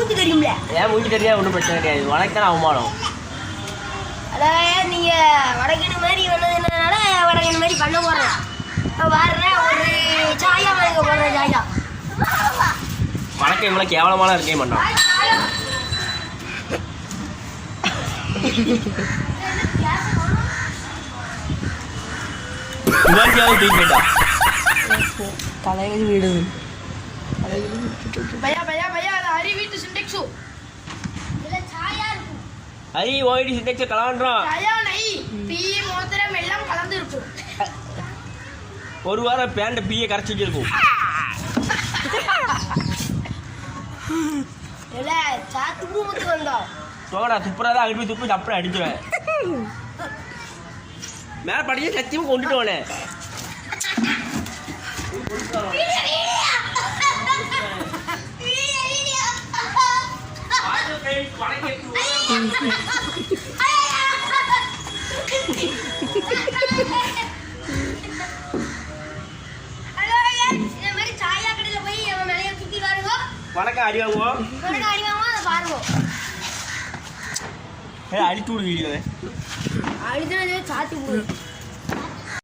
மூஞ்சி தெரியும்ல? ஏன் மூஞ்சி தெரியா ஒன்றும் பிரச்சனை கிடையாது. உனக்கு தானே அவமானம். அதான் நீங்க வடக்கணு மாதிரி வந்ததுனால வடக்கணு மாதிரி பண்ண போறேன். வர்றேன் ஒரு சாயா வாங்க போறேன். சாயா வணக்கம் இவ்வளோ கேவலமான இருக்கே மாட்டான். தலைகள் வீடு பையா பையா பையா ஹரி வீட்டு சிண்டெக்ஸு இல்ல சாயா இருக்கு. ஹரி ஓய்டி சிண்டெக்ஸ் கலந்துறோம். சாயா நை டீ மோதிரம் எல்லாம் கலந்து இருக்கும். ஒரு வாரம் பேண்ட பீயை கரைச்சி வச்சிருக்கும். இல்ல சாத்து ரூமுக்கு வந்தோம். தோடா துப்புறாதான் அங்கிட்டு போய் துப்பி அப்படியே அடிச்சுவேன். மேல படிச்சு சத்தியமா கொண்டுட்டு வானே. வணக்கம் அடி வாங்குவோம். பாருங்க அடிச்சு விடு வீடியோ. அடிச்சு சாத்தி போடு.